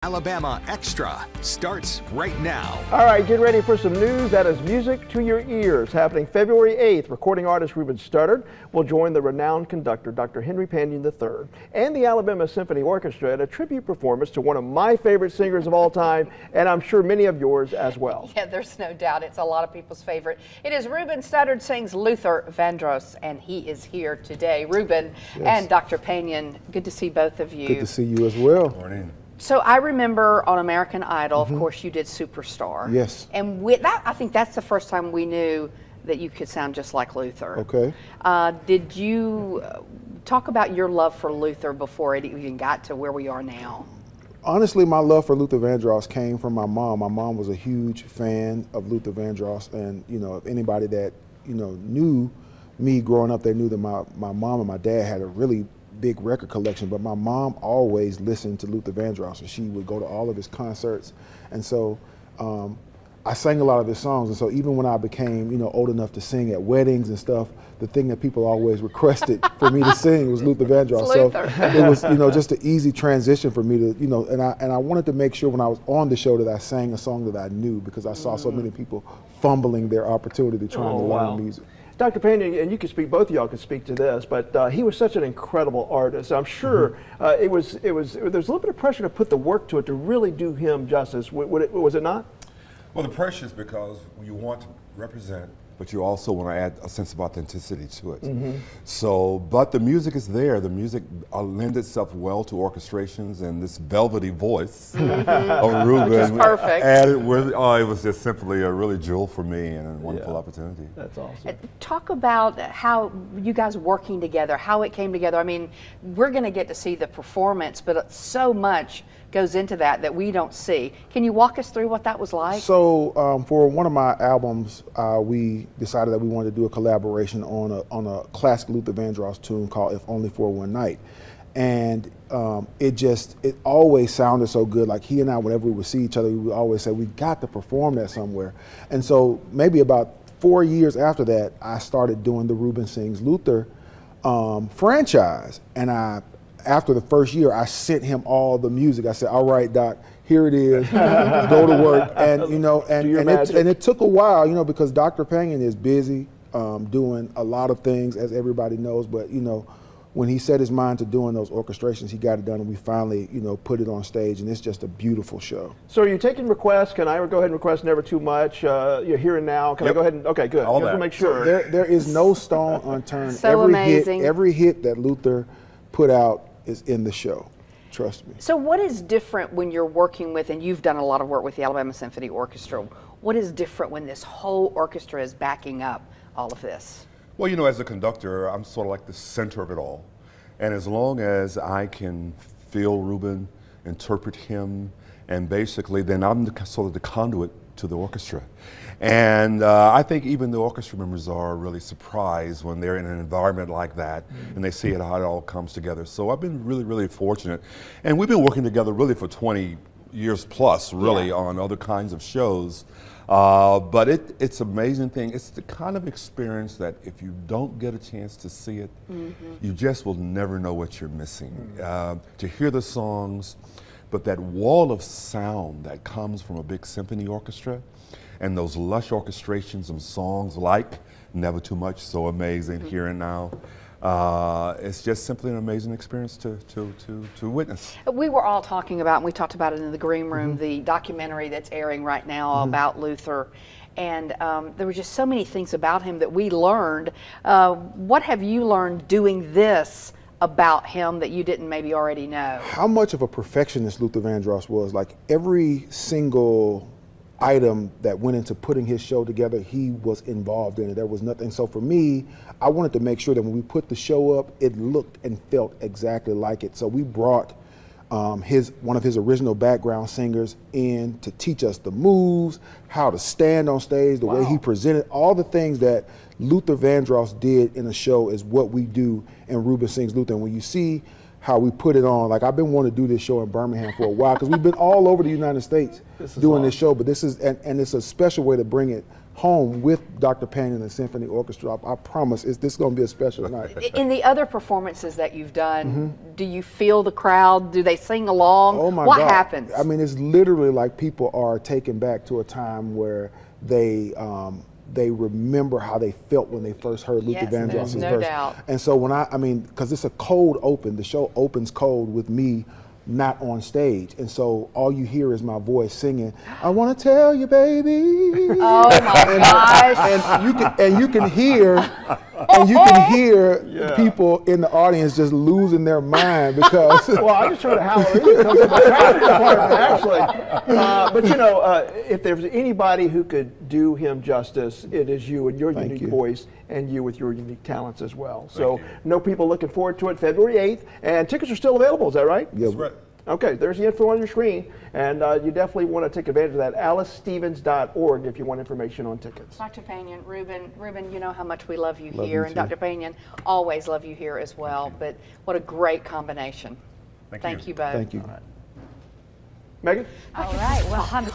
Alabama Extra starts right now. All right, get ready for some news that is music to your ears. Happening February 8th, recording artist Ruben Studdard will join the renowned conductor, Dr. Henry Panion III, and the Alabama Symphony Orchestra at a tribute performance to one of my favorite singers of all time, and I'm sure many of yours as well. Yeah, there's no doubt. It's a lot of people's favorite. It is Ruben Studdard sings Luther Vandross, and he is here today. Ruben and Dr. Panion, good to see both of you. Good to see you as well. Good morning. So I remember on American Idol, of course, you did Superstar. Yes. And with that, I think that's the first time we knew that you could sound just like Luther. Okay. Did you talk about your love for Luther before it even got to where we are now? Honestly, my love for Luther Vandross came from my mom. My mom was a huge fan of Luther Vandross, and if anybody that knew me growing up, they knew that my mom and my dad had a really big record collection, but my mom always listened to Luther Vandross, and she would go to all of his concerts. And so I sang a lot of his songs, and so even when I became old enough to sing at weddings and stuff, the thing that people always requested for me to sing was Luther Vandross. So it was just an easy transition for me to and I wanted to make sure when I was on the show that I sang a song that I knew, because I saw so many people fumbling their opportunity trying to learn music. Dr. Panion, and you can speak, both of y'all can speak to this, but he was such an incredible artist. I'm sure there was a little bit of pressure to put the work to it to really do him justice. Was it not? Well, the pressure is because you want to represent, but you also want to add a sense of authenticity to it. So, but the music is there. The music lends itself well to orchestrations, and this velvety voice of Ruben, which is perfect. Added with, it was just simply a really jewel for me and a wonderful opportunity. That's awesome. Talk about how you guys working together, how it came together. I mean, we're going to get to see the performance, but so much goes into that we don't see. Can you walk us through what that was like? So for one of my albums, we decided that we wanted to do a collaboration on a classic Luther Vandross tune called If Only for One Night. And it always sounded so good. Like he and I, whenever we would see each other, we would always say, we got to perform that somewhere. And so maybe about 4 years after that, I started doing the Ruben Sings Luther franchise. And after the first year, I sent him all the music. I said, all right, Doc, here it is, go to work. And and it took a while, because Dr. Panion is busy doing a lot of things, as everybody knows, but when he set his mind to doing those orchestrations, he got it done, and we finally, put it on stage, and it's just a beautiful show. So are you taking requests? Can I go ahead and request never too much? You're here and now. Can I go ahead and, okay, good. All Just that. to make sure. There is no stone unturned. So amazing. Every hit that Luther put out is in the show. Trust me. So what is different when you're working with, and you've done a lot of work with the Alabama Symphony Orchestra, what is different when this whole orchestra is backing up all of this? Well, as a conductor, I'm sort of like the center of it all. And as long as I can feel Ruben, interpret him, and basically then I'm sort of the conduit to the orchestra. And I think even the orchestra members are really surprised when they're in an environment like that and they see how it all comes together. So I've been really, really fortunate. And we've been working together really for 20 years plus, really, on other kinds of shows. But it's an amazing thing. It's the kind of experience that if you don't get a chance to see it, you just will never know what you're missing. To hear the songs, but that wall of sound that comes from a big symphony orchestra, and those lush orchestrations of songs like Never Too Much, So Amazing, Here and Now. It's just simply an amazing experience to witness. We were all talking about, and we talked about it in the green room, the documentary that's airing right now about Luther. And there were just so many things about him that we learned. What have you learned doing this about him that you didn't maybe already know? How much of a perfectionist Luther Vandross was. Like every single item that went into putting his show together, he was involved in it. There was nothing. So for me, I wanted to make sure that when we put the show up, it looked and felt exactly like it. So we brought one of his original background singers in to teach us the moves, how to stand on stage, the way he presented, all the things that Luther Vandross did in a show is what we do in Ruben Sings Luther. And when you see how we put it on. Like I've been wanting to do this show in Birmingham for a while because we've been all over the United States doing this show, but this is, and it's a special way to bring it home with Dr. Panion and the Symphony Orchestra. I promise this is going to be a special night. In the other performances that you've done, do you feel the crowd? Do they sing along? Oh my what God. happens? I mean, it's literally like people are taken back to a time where they remember how they felt when they first heard Luther Yes, Vandross's there's no verse. doubt. And so when I mean, because it's a cold open, the show opens cold with me not on stage, and so all you hear is my voice singing, "I want to tell you, baby." Oh my gosh! And you can hear people in the audience just losing their mind because. Well, I just heard a hallelujah come from the traffic department, actually. But you know, if there's anybody who could do him justice, it is you and your unique voice, and you with your unique talents as well. So, know people looking forward to it February 8th, and tickets are still available. Is that right? Yeah. That's right. Okay, there's the info on your screen, and you definitely want to take advantage of that. AliceStevens.org if you want information on tickets. Dr. Panion, Ruben, you know how much we love you here, and Dr. Panion, always love you here as well. But what a great combination. Thank you both. Thank you. Megan? All right. Well, I'm